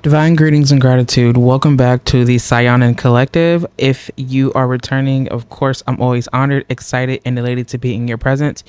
Divine greetings and gratitude. Welcome back to the Saiyonan Collective. If you are returning, of course, I'm always honored, excited, and elated to be in your presence.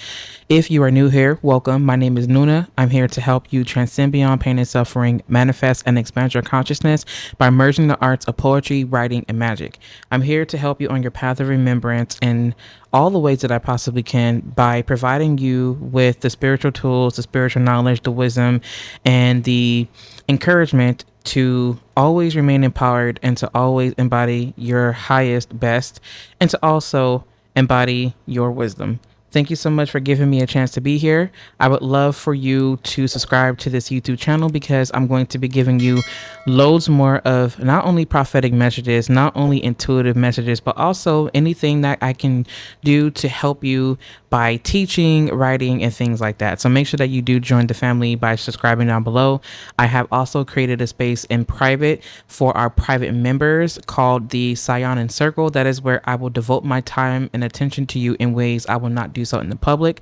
If you are new here, welcome. My name is Nuna. I'm here to help you transcend beyond pain and suffering, manifest and expand your consciousness by merging the arts of poetry, writing, and magic. I'm here to help you on your path of remembrance in all the ways that I possibly can by providing you with the spiritual tools, the spiritual knowledge, the wisdom, and the encouragement to always remain empowered and to always embody your highest best and to also embody your wisdom. Thank you so much for giving me a chance to be here. I would love for you to subscribe to this YouTube channel because I'm going to be giving you loads more of not only prophetic messages, not only intuitive messages, but also anything that I can do to help you by teaching, writing, and things like that. So make sure that you do join the family by subscribing down below. I have also created a space in private for our private members called the Saiyonan Circle. That is where I will devote my time and attention to you in ways I will not do so in the public.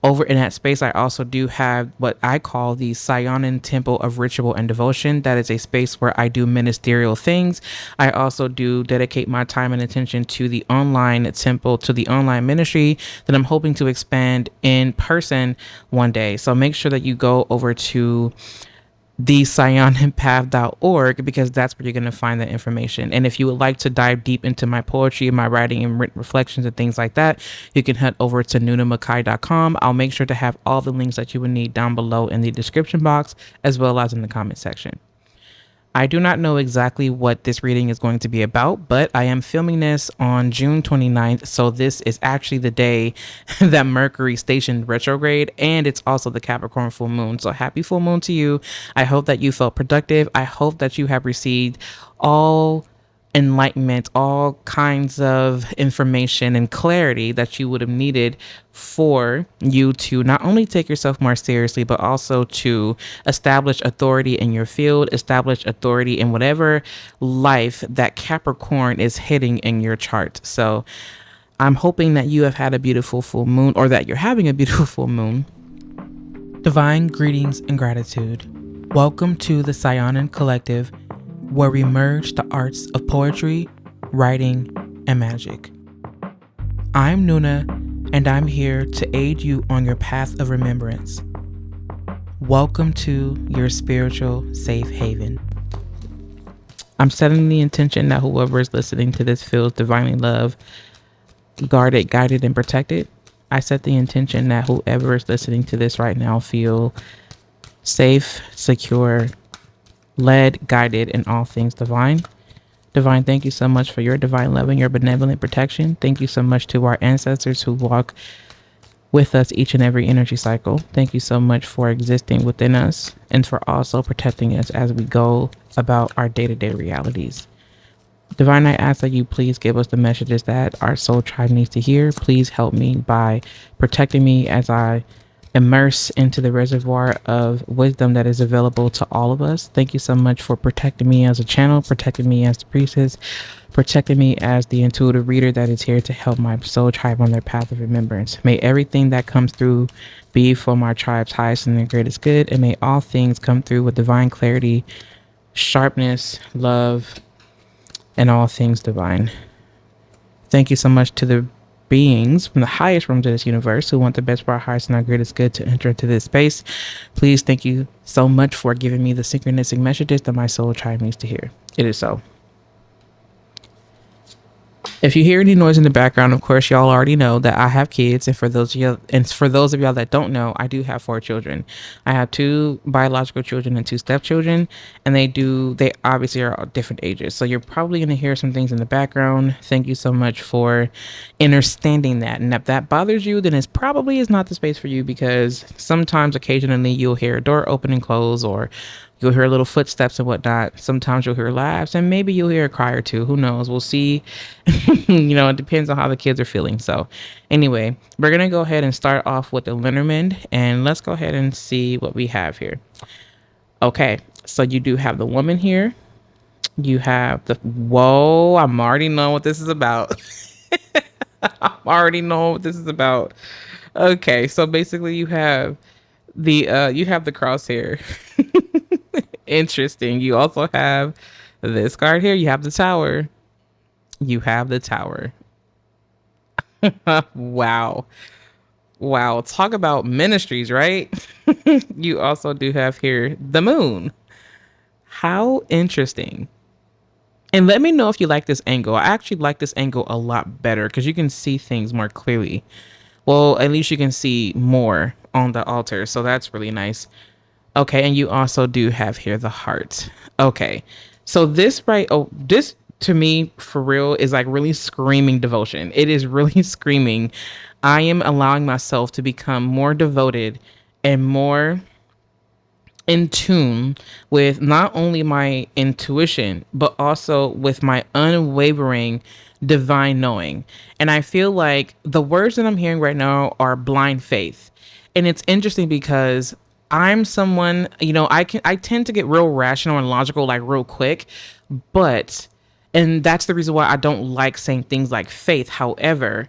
Over in that space, I also do have what I call the Saiyonan Temple of Ritual and Devotion. That is a space where I do ministerial things. I also do dedicate my time and attention to the online temple, to the online ministry that I'm hoping to expand in person one day. So make sure that you go over to thesayonenpath.org because that's where you're going to find that information. And if you would like to dive deep into my poetry, my writing and written reflections and things like that, you can head over to nunamakai.com. I'll make sure to have all the links that you would need down below in the description box as well as in the comment section. I do not know exactly what this reading is going to be about, but I am filming this on June 29th. So this is actually the day that Mercury stationed retrograde, and it's also the Capricorn full moon. So happy full moon to you. I hope that you felt productive. I hope that you have received all enlightenment, all kinds of information and clarity that you would have needed for you to not only take yourself more seriously, but also to establish authority in your field, establish authority in whatever life that Capricorn is hitting in your chart. So I'm hoping that you have had a beautiful full moon, or that you're having a beautiful full moon. Divine greetings and gratitude. Welcome to the Saiyonan Collective, where we merge the arts of poetry, writing, and magic. I'm Nuna, and I'm here to aid you on your path of remembrance. Welcome to your spiritual safe haven. I'm setting the intention that whoever is listening to this feels divinely loved, guarded, guided, and protected. I set the intention that whoever is listening to this right now feel safe, secure, led, guided in all things divine. Divine, thank you so much for your divine love and your benevolent protection. Thank you so much to our ancestors who walk with us each and every energy cycle. Thank you so much for existing within us and for also protecting us as we go about our day-to-day realities. Divine, I ask that you please give us the messages that our soul tribe needs to hear. Please help me by protecting me as I immerse into the reservoir of wisdom that is available to all of us. Thank you so much for protecting me as a channel, protecting me as the priestess, protecting me as the intuitive reader that is here to help my soul tribe on their path of remembrance. May everything that comes through be for my tribe's highest and their greatest good, and may all things come through with divine clarity, sharpness, love, and all things divine. Thank you so much to the beings from the highest realms of this universe who want the best for our highest and our greatest good to enter into this space. Please, thank you so much for giving me the synchronistic messages that my soul tribe needs to hear. It is so. If you hear any noise in the background, of course, y'all already know that I have kids. And for those of y'all that don't know, I do have 4 children. I have 2 biological children and 2 stepchildren, and they obviously are all different ages. So you're probably going to hear some things in the background. Thank you so much for understanding that. And if that bothers you, then it probably is not the space for you, because sometimes occasionally you'll hear a door open and close, or you'll hear little footsteps and whatnot. Sometimes you'll hear laughs, and maybe you'll hear a cry or two. Who knows? We'll see. It depends on how the kids are feeling. So anyway, we're going to go ahead and start off with the Lenormand, and let's go ahead and see what we have here. Okay, so you do have the woman here. You have whoa, I'm already knowing what this is about. I'm already knowing what this is about. Okay, so basically you have the crosshair. Interesting. You also have this card here. You have the Tower. You have the Tower. Wow. Wow. Talk about ministries, right? You also do have here the Moon. How interesting. And let me know if you like this angle. I actually like this angle a lot better because you can see things more clearly. Well, at least you can see more on the altar. So that's really nice. Okay, and you also do have here the heart. Okay. So this right this to me for real is like really screaming devotion. It is really screaming. I am allowing myself to become more devoted and more in tune with not only my intuition, but also with my unwavering divine knowing. And I feel like the words that I'm hearing right now are blind faith. And it's interesting because I'm someone, I tend to get real rational and logical like real quick, but and that's the reason why I don't like saying things like faith. However,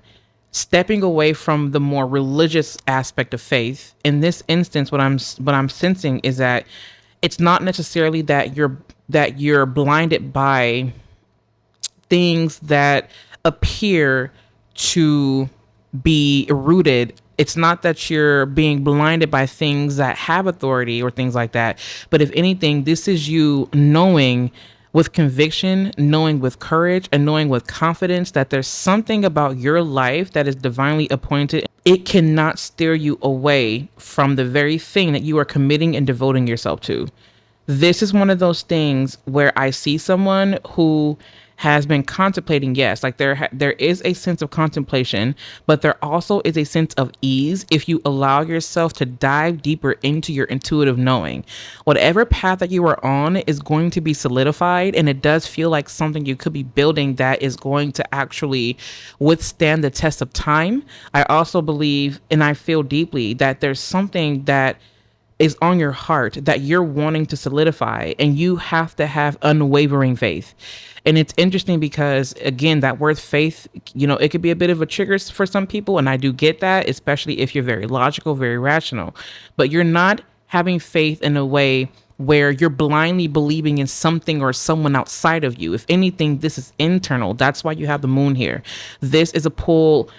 stepping away from the more religious aspect of faith in this instance, what I'm sensing is that it's not necessarily that you're blinded by things that appear to be rooted. It's not that you're being blinded by things that have authority or things like that. But if anything, this is you knowing with conviction, knowing with courage, and knowing with confidence that there's something about your life that is divinely appointed. It cannot steer you away from the very thing that you are committing and devoting yourself to. This is one of those things where I see someone who has been contemplating. Yes, like there is a sense of contemplation, but there also is a sense of ease if you allow yourself to dive deeper into your intuitive knowing. Whatever path that you are on is going to be solidified, and it does feel like something you could be building that is going to actually withstand the test of time. I also believe and I feel deeply that there's something that is on your heart that you're wanting to solidify, and you have to have unwavering faith. And it's interesting because again, that word faith, it could be a bit of a trigger for some people, and I do get that, especially if you're very logical, very rational. But you're not having faith in a way where you're blindly believing in something or someone outside of you. If anything, this is internal. That's why you have the moon here. This is a pull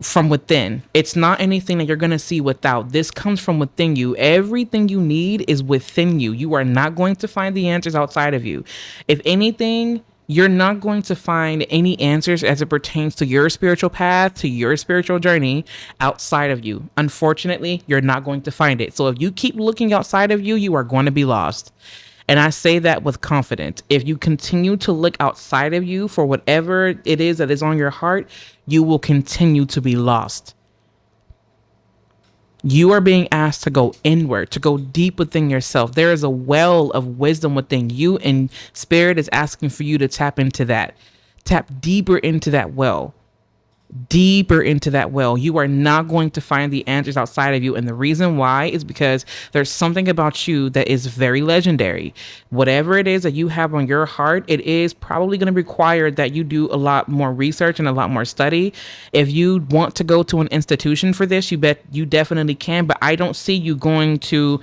from within. It's not anything that you're going to see without. This comes from within you. Everything you need is within you. You are not going to find the answers outside of you. If anything, you're not going to find any answers as it pertains to your spiritual path, to your spiritual journey outside of you. Unfortunately, you're not going to find it. So if you keep looking outside of you, you are going to be lost. And I say that with confidence. If you continue to look outside of you for whatever it is that is on your heart, you will continue to be lost. You are being asked to go inward, to go deep within yourself. There is a well of wisdom within you, and Spirit is asking for you to tap into that. Tap deeper into that well. Deeper into that well. You are not going to find the answers outside of you. And the reason why is because there's something about you that is very legendary. Whatever it is that you have on your heart, it is probably going to require that you do a lot more research and a lot more study. If you want to go to an institution for this, you definitely can. But I don't see you going to.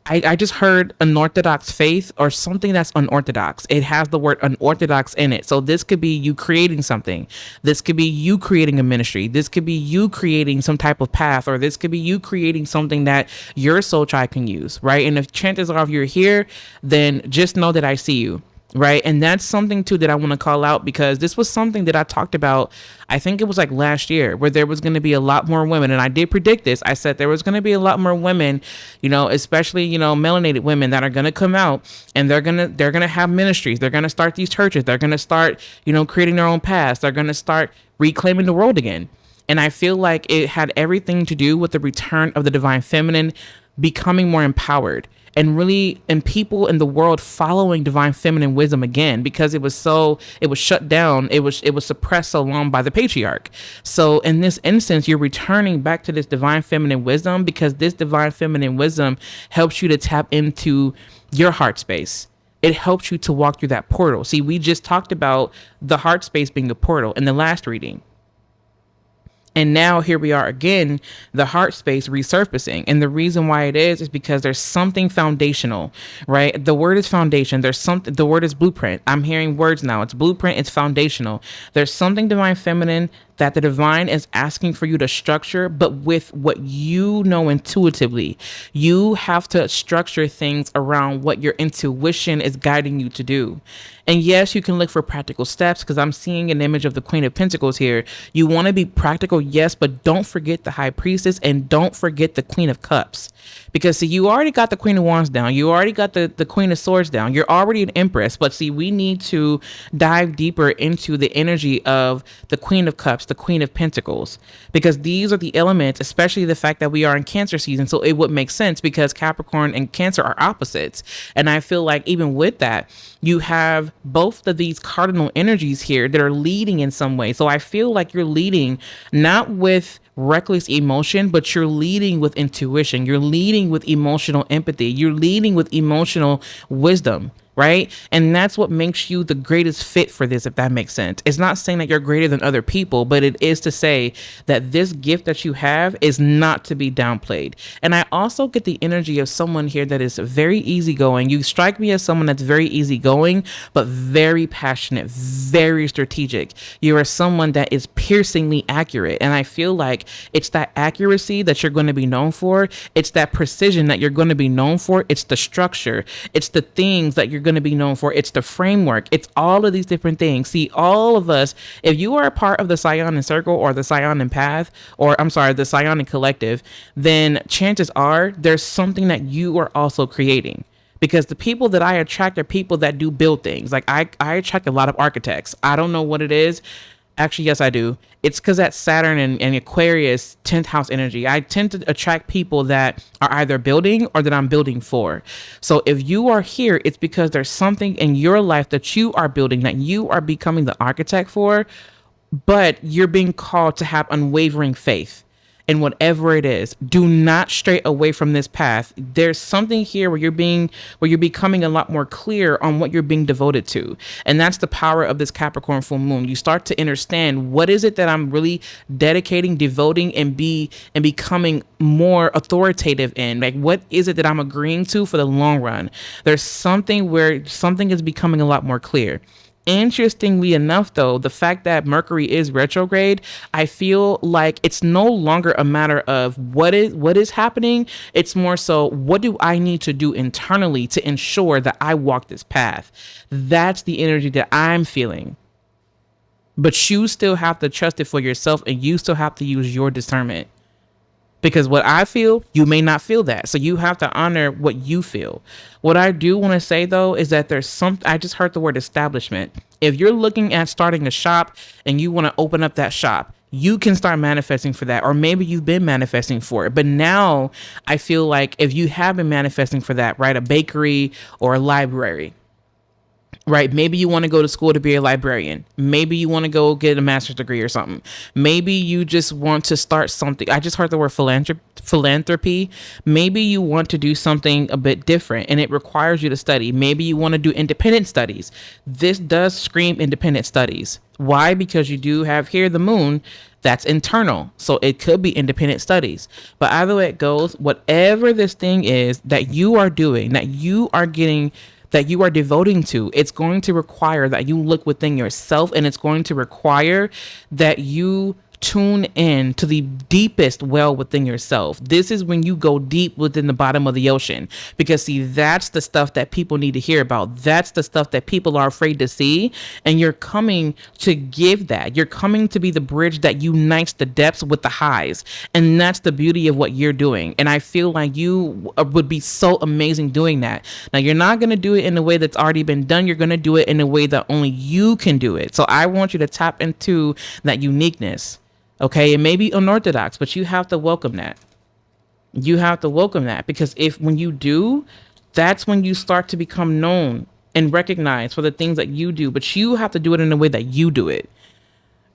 I just heard unorthodox faith or something that's unorthodox. It has the word unorthodox in it. So this could be you creating something. This could be you creating a ministry. This could be you creating some type of path, or this could be you creating something that your soul tribe can use, right? And if chances are if you're here, then just know that I see you. Right. And that's something too that I want to call out, because this was something that I talked about. I think it was like last year, where there was going to be a lot more women. And I did predict this. I said there was going to be a lot more women, especially, melanated women that are going to come out, and they're going to have ministries. They're going to start these churches. They're going to start, creating their own paths. They're going to start reclaiming the world again. And I feel like it had everything to do with the return of the divine feminine becoming more empowered, and people in the world following divine feminine wisdom again, because it was shut down. It was suppressed so long by the patriarch. So in this instance, you're returning back to this divine feminine wisdom, because this divine feminine wisdom helps you to tap into your heart space. It helps you to walk through that portal. See, we just talked about the heart space being a portal in the last reading. And now here we are again, the heart space resurfacing. And the reason why it is because there's something foundational, right? The word is foundation. There's something, the word is blueprint. I'm hearing words now. It's blueprint, it's foundational. There's something divine feminine that the divine is asking for you to structure, but with what you know intuitively. You have to structure things around what your intuition is guiding you to do. And yes, you can look for practical steps because I'm seeing an image of the Queen of Pentacles here. You want to be practical, yes, but don't forget the High Priestess and don't forget the Queen of Cups. Because see, you already got the Queen of Wands down. You already got the Queen of Swords down. You're already an Empress. But see, we need to dive deeper into the energy of the Queen of Cups, the Queen of Pentacles, because these are the elements, especially the fact that we are in Cancer season. So it would make sense because Capricorn and Cancer are opposites. And I feel like even with that, you have both of these cardinal energies here that are leading in some way. So I feel like you're leading not with reckless emotion, but you're leading with intuition. You're leading with emotional empathy. You're leading with emotional wisdom, right? And that's what makes you the greatest fit for this, if that makes sense. It's not saying that you're greater than other people, but it is to say that this gift that you have is not to be downplayed. And I also get the energy of someone here that is very easygoing. You strike me as someone that's very easygoing, but very passionate, very strategic. You are someone that is piercingly accurate. And I feel like it's that accuracy that you're going to be known for. It's that precision that you're going to be known for. It's the structure. It's the things that you're going to be known for. It's the framework. It's all of these different things. See, all of us, if you are a part of the Saiyonan Circle or the Saiyonan Path, or I'm sorry, the Saiyonan Collective, then chances are there's something that you are also creating. Because the people that I attract are people that do build things. Like I attract a lot of architects. I don't know what it is. Actually, yes, I do. It's because that Saturn and Aquarius 10th house energy. I tend to attract people that are either building or that I'm building for. So if you are here, it's because there's something in your life that you are building, that you are becoming the architect for, but you're being called to have unwavering faith in whatever it is. Do not stray away from this path. There's something here where you're becoming a lot more clear on what you're being devoted to. And that's the power of this Capricorn full moon. You start to understand, what is it that I'm really dedicating, devoting, and becoming more authoritative in? Like, what is it that I'm agreeing to for the long run? There's something where something is becoming a lot more clear. Interestingly enough, though, the fact that Mercury is retrograde, I feel like it's no longer a matter of what is happening. It's more so, what do I need to do internally to ensure that I walk this path? That's the energy that I'm feeling. But you still have to trust it for yourself, and you still have to use your discernment. Because what I feel, you may not feel that. So you have to honor what you feel. What I do want to say, though, is that I just heard the word establishment. If you're looking at starting a shop and you want to open up that shop, you can start manifesting for that. Or maybe you've been manifesting for it. But now I feel like if you have been manifesting for that, right, a bakery or a library, right? Maybe you want to go to school to be a librarian. Maybe you want to go get a master's degree or something. Maybe you just want to start something. I just heard the word philanthropy. Maybe you want to do something a bit different and it requires you to study. Maybe you want to do independent studies. This does scream independent studies. Why? Because you do have here the moon. That's internal. So it could be independent studies. But either way it goes, whatever this thing is that you are doing, that you are devoting to, it's going to require that you look within yourself, and it's going to require that you tune in to the deepest well within yourself. This is when you go deep within the bottom of the ocean, because see, that's the stuff that people need to hear about. That's the stuff that people are afraid to see. And you're coming to give that. You're coming to be the bridge that unites the depths with the highs. And that's the beauty of what you're doing. And I feel like you would be so amazing doing that. Now, you're not going to do it in a way that's already been done. You're going to do it in a way that only you can do it. So I want you to tap into that uniqueness. Okay, it may be unorthodox, but you have to welcome that. You have to welcome that, because when you do, that's when you start to become known and recognized for the things that you do. But you have to do it in a way that you do it,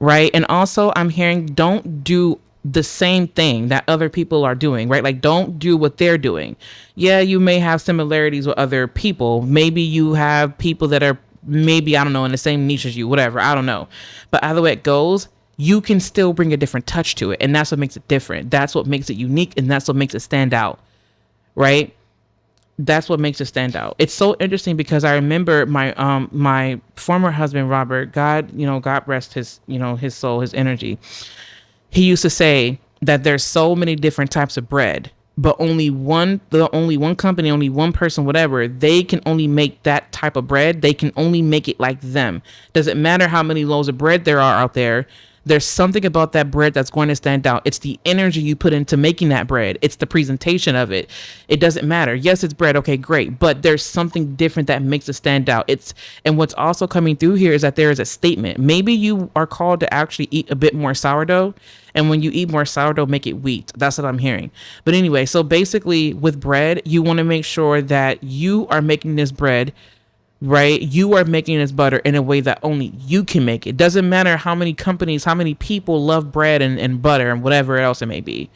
right? And also, I'm hearing, don't do the same thing that other people are doing, right? Like, don't do what they're doing. Yeah, you may have similarities with other people. Maybe you have people that are maybe, I don't know, in the same niche as you, whatever. I don't know. But either way it goes, you can still bring a different touch to it. And that's what makes it different. That's what makes it unique. And that's what makes it stand out. Right? That's what makes it stand out. It's so interesting because I remember my former husband, Robert, God rest his, his soul, his energy. He used to say that there's so many different types of bread, but only one company, only one person, whatever, they can only make that type of bread. They can only make it like them. Doesn't matter how many loaves of bread there are out there. There's something about that bread that's going to stand out. It's the energy you put into making that bread. It's the presentation of it. It doesn't matter. Yes, it's bread. Okay, great. But there's something different that makes it stand out. And what's also coming through here is that there is a statement. Maybe you are called to actually eat a bit more sourdough. And when you eat more sourdough, make it wheat. That's what I'm hearing. But anyway, so basically with bread, you want to make sure that you are making this bread, right? You are making this butter in a way that only you can make it. Doesn't matter how many companies, how many people love bread and butter and whatever else it may be,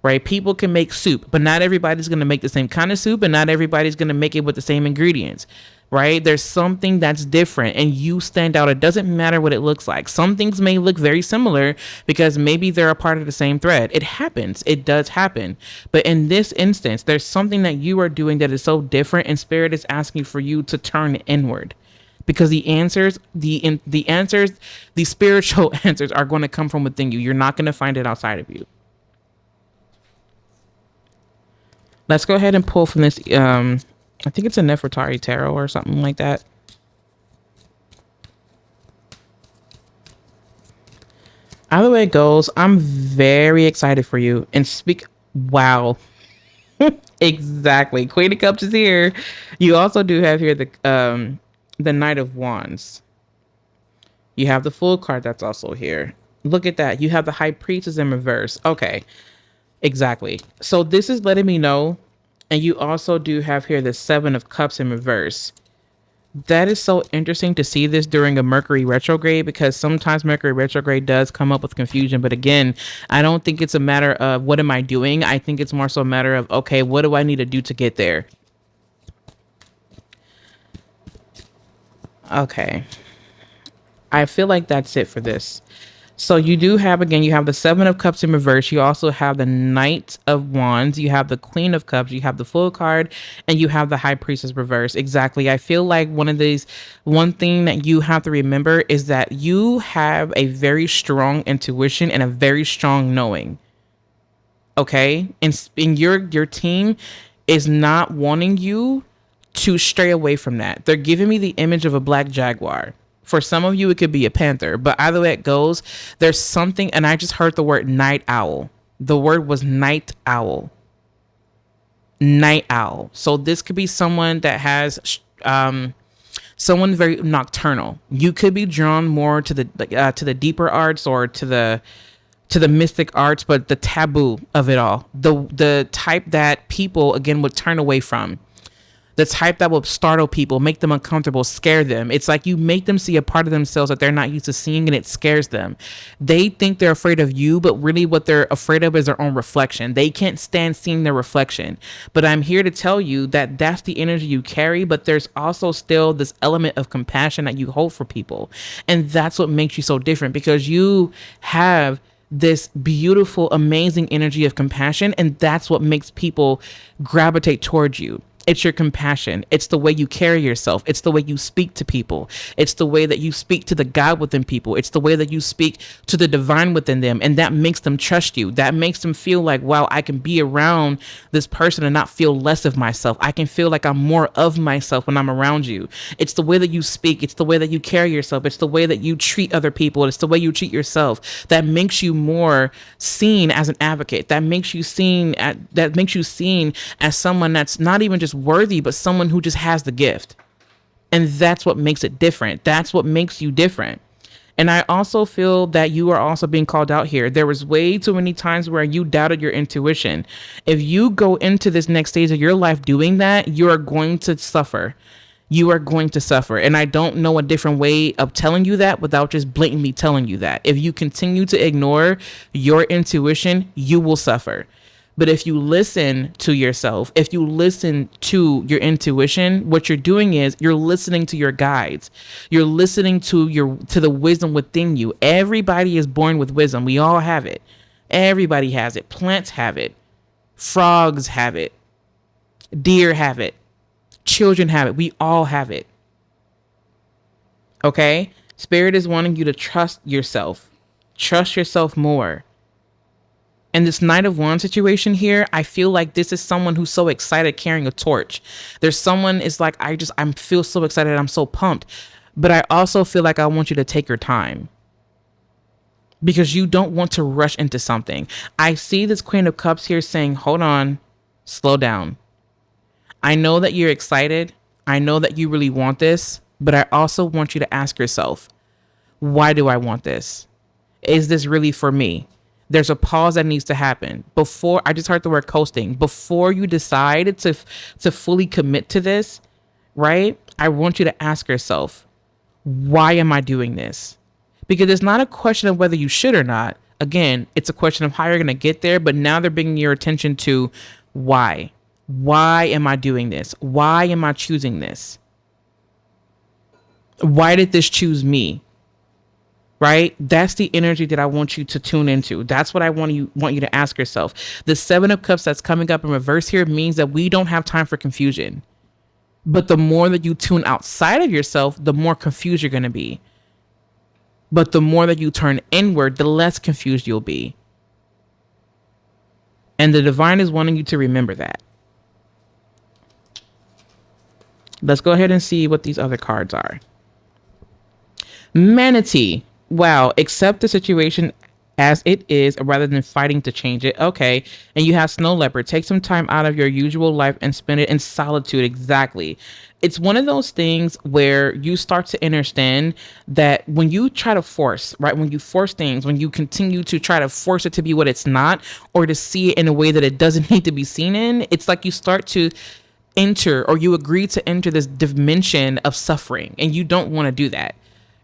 right? People can make soup, but not everybody's going to make the same kind of soup, and not everybody's going to make it with the same ingredients, right? There's something that's different, and you stand out. It doesn't matter what it looks like. Some things may look very similar because maybe they're a part of the same thread. It happens. It does happen. But in this instance, there's something that you are doing that is so different, and Spirit is asking for you to turn inward, because the answers, the spiritual answers are going to come from within you. You're not going to find it outside of you. Let's go ahead and pull from this. I think it's a Nefertari Tarot or something like that. Either way it goes, I'm very excited for you. And wow. Exactly. Queen of Cups is here. You also do have here the Knight of Wands. You have the Fool card that's also here. Look at that. You have the High Priestess in reverse. Okay. Exactly. So this is letting me know. And you also do have here the Seven of Cups in reverse. That is so interesting to see this during a Mercury retrograde, because sometimes Mercury retrograde does come up with confusion. But again, I don't think it's a matter of what am I doing? I think it's more so a matter of, okay, what do I need to do to get there? Okay. I feel like that's it for this. So you do have, again, you have the Seven of Cups in reverse. You also have the Knight of Wands. You have the Queen of Cups. You have the Fool card, and you have the High Priestess reverse. Exactly. I feel like one thing that you have to remember is that you have a very strong intuition and a very strong knowing. Okay. And your team is not wanting you to stray away from that. They're giving me the image of a black jaguar. For some of you, it could be a panther, but either way it goes, there's something, and I just heard the word night owl. The word was night owl. Night owl. So this could be someone that has, someone very nocturnal. You could be drawn more to the deeper arts or to the mystic arts, but the taboo of it all, the type that people again would turn away from. The type that will startle people, make them uncomfortable, scare them. It's like you make them see a part of themselves that they're not used to seeing, and it scares them. They think they're afraid of you, but really what they're afraid of is their own reflection. They can't stand seeing their reflection. But I'm here to tell you that that's the energy you carry, but there's also still this element of compassion that you hold for people. And that's what makes you so different, because you have this beautiful, amazing energy of compassion, and that's what makes people gravitate towards you. It's your compassion. It's the way you carry yourself. It's the way you speak to people. It's the way that you speak to the God within people. It's the way that you speak to the divine within them. And that makes them trust you. That makes them feel like, wow, I can be around this person and not feel less of myself. I can feel like I'm more of myself when I'm around you. It's the way that you speak. It's the way that you carry yourself. It's the way that you treat other people. It's the way you treat yourself. That makes you more seen as an advocate. That makes you seen as someone that's not even just worthy, but someone who just has the gift. And that's what makes it different. That's what makes you different. And I also feel that you are also being called out here. There was way too many times where you doubted your intuition. If you go into this next stage of your life doing that, you are going to suffer. You are going to suffer. And I don't know a different way of telling you that without just blatantly telling you that. If you continue to ignore your intuition, you will suffer. But if you listen to yourself, if you listen to your intuition, what you're doing is you're listening to your guides. You're listening to the wisdom within you. Everybody is born with wisdom. We all have it. Everybody has it. Plants have it. Frogs have it. Deer have it. Children have it. We all have it. Okay? Spirit is wanting you to trust yourself. Trust yourself more. And this Knight of Wands situation here, I feel like this is someone who's so excited carrying a torch. There's someone is like, I feel so excited. I'm so pumped. But I also feel like I want you to take your time, because you don't want to rush into something. I see this Queen of Cups here saying, hold on, slow down. I know that you're excited. I know that you really want this, but I also want you to ask yourself, why do I want this? Is this really for me? There's a pause that needs to happen before. I just heard the word coasting. Before you decide to fully commit to this, right? I want you to ask yourself, why am I doing this? Because it's not a question of whether you should or not. Again, it's a question of how you're going to get there. But now they're bringing your attention to why. Why am I doing this? Why am I choosing this? Why did this choose me? Right? That's the energy that I want you to tune into. That's what I want you to ask yourself. The Seven of Cups that's coming up in reverse here means that we don't have time for confusion. But the more that you tune outside of yourself, the more confused you're going to be. But the more that you turn inward, the less confused you'll be. And the divine is wanting you to remember that. Let's go ahead and see what these other cards are. Manatee. Wow, accept the situation as it is rather than fighting to change it. Okay. And you have Snow Leopard. Take some time out of your usual life and spend it in solitude. Exactly. It's one of those things where you start to understand that when you try to force, right? When you force things, when you continue to try to force it to be what it's not, or to see it in a way that it doesn't need to be seen in, it's like you start to enter, or you agree to enter this dimension of suffering, and you don't want to do that.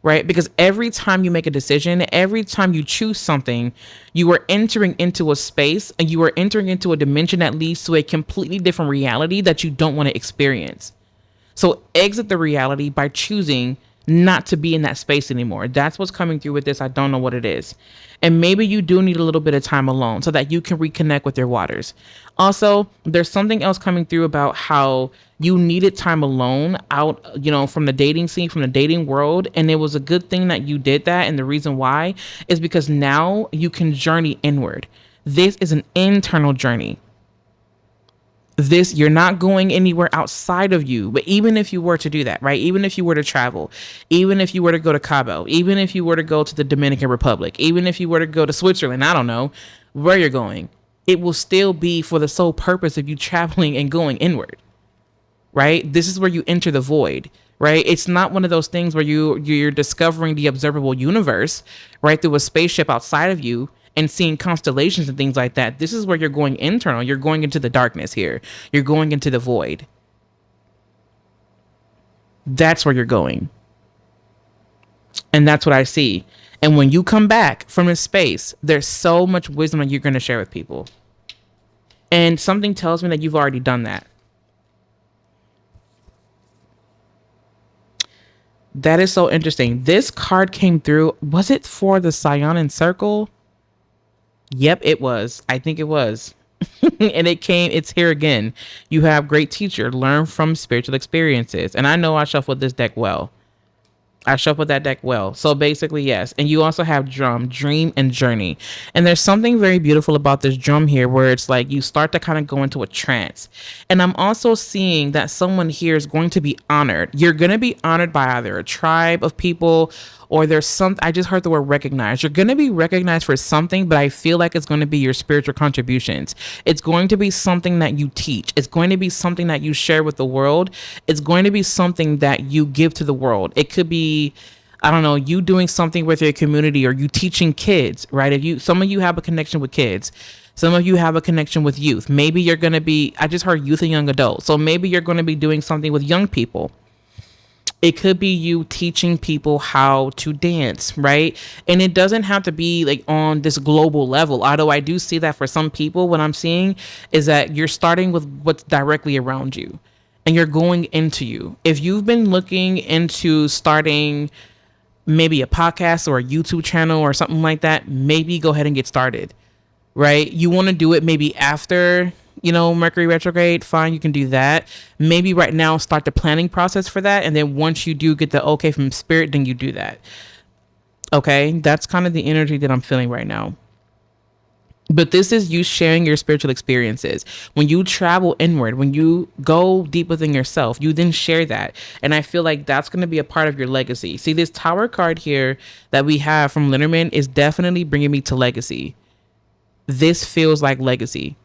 Right? Because every time you make a decision, every time you choose something, you are entering into a space, and you are entering into a dimension that leads to a completely different reality that you don't want to experience. So exit the reality by choosing not to be in that space anymore. That's what's coming through with this. I don't know what it is. And maybe you do need a little bit of time alone so that you can reconnect with your waters. Also, there's something else coming through about how you needed time alone out, from the dating scene, from the dating world. And it was a good thing that you did that. And the reason why is because now you can journey inward. This is an internal journey. You're not going anywhere outside of you. But even if you were to do that, right? Even if you were to travel, even if you were to go to Cabo, even if you were to go to the Dominican Republic, even if you were to go to Switzerland, I don't know where you're going, it will still be for the sole purpose of you traveling and going inward, right? This is where you enter the void, right? It's not one of those things where you're discovering the observable universe, right, through a spaceship outside of you and seeing constellations and things like that. This is where you're going internal. You're going into the darkness here. You're going into the void. That's where you're going. And that's what I see. And when you come back from this space, there's so much wisdom that you're going to share with people. And something tells me that you've already done that. That is so interesting. This card came through. Was it for the Saiyonan Circle? Yep, it was. I think it was. And it's here again. You have great teacher, learn from spiritual experiences. And I know I shuffled this deck well. I shuffled that deck well. So basically, yes. And you also have drum, dream, and journey. And there's something very beautiful about this drum here where it's like you start to kind of go into a trance. And I'm also seeing that someone here is going to be honored. You're going to be honored by either a tribe of people, or I just heard the word recognized. You're going to be recognized for something, but I feel like it's going to be your spiritual contributions. It's going to be something that you teach. It's going to be something that you share with the world. It's going to be something that you give to the world. It could be, I don't know, you doing something with your community, or you teaching kids, right? Some of you have a connection with kids. Some of you have a connection with youth. Maybe you're going to be, I just heard youth and young adults. So maybe you're going to be doing something with young people. It could be you teaching people how to dance, right? And it doesn't have to be like on this global level. Although I do see that for some people, what I'm seeing is that you're starting with what's directly around you and you're going into you. If you've been looking into starting maybe a podcast or a YouTube channel or something like that, maybe go ahead and get started, right? You want to do it maybe after, Mercury retrograde, fine, you can do that. Maybe right now start the planning process for that. And then once you do get the okay from spirit, then you do that. Okay. That's kind of the energy that I'm feeling right now. But this is you sharing your spiritual experiences. When you travel inward, when you go deep within yourself, you then share that. And I feel like that's going to be a part of your legacy. See, this Tower card here that we have from Linderman is definitely bringing me to legacy. This feels like legacy.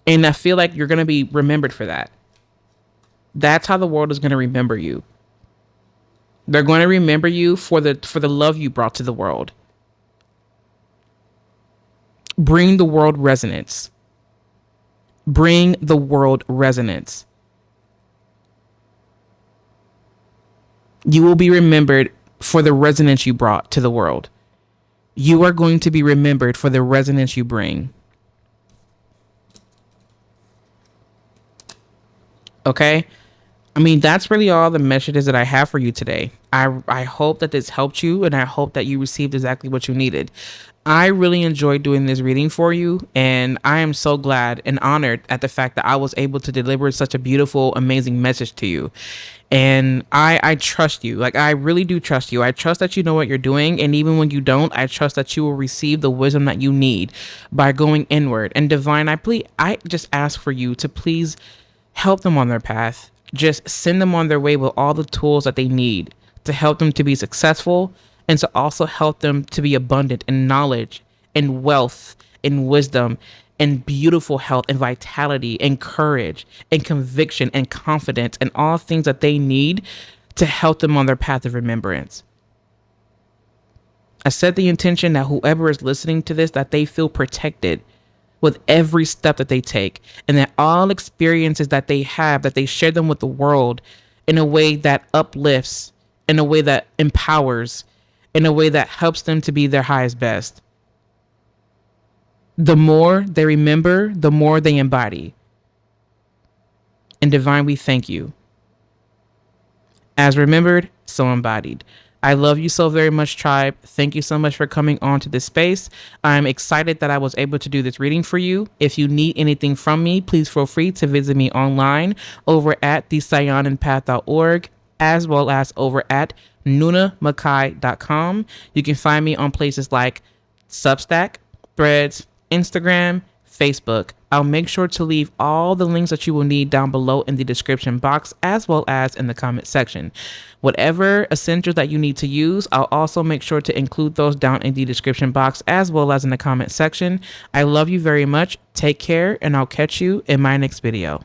And I feel like you're going to be remembered for that. That's how the world is going to remember you. They're going to remember you for the love you brought to the world. Bring the world resonance. Bring the world resonance. You will be remembered for the resonance you brought to the world. You are going to be remembered for the resonance you bring. Okay? I mean, that's really all the messages that I have for you today. I hope that this helped you, and I hope that you received exactly what you needed. I really enjoyed doing this reading for you, and I am so glad and honored at the fact that I was able to deliver such a beautiful, amazing message to you. And I trust you. Like, I really do trust you. I trust that you know what you're doing, and even when you don't, I trust that you will receive the wisdom that you need by going inward. And divine, I just ask for you to please help them on their path. Just send them on their way with all the tools that they need to help them to be successful, and to also help them to be abundant in knowledge and wealth and wisdom and beautiful health and vitality and courage and conviction and confidence and all things that they need to help them on their path of remembrance. I set the intention that whoever is listening to this, that they feel protected with every step that they take, and that all experiences that they have, that they share them with the world in a way that uplifts, in a way that empowers, in a way that helps them to be their highest best. The more they remember, the more they embody. And divine, we thank you. As remembered, so embodied. I love you so very much, tribe. Thank you so much for coming on to this space. I'm excited that I was able to do this reading for you. If you need anything from me, please feel free to visit me online over at thesayonanpath.org, as well as over at nunamakai.com. You can find me on places like Substack, Threads, Instagram, Facebook. I'll make sure to leave all the links that you will need down below in the description box, as well as in the comment section. Whatever essentials that you need to use, I'll also make sure to include those down in the description box, as well as in the comment section. I love you very much. Take care, and I'll catch you in my next video.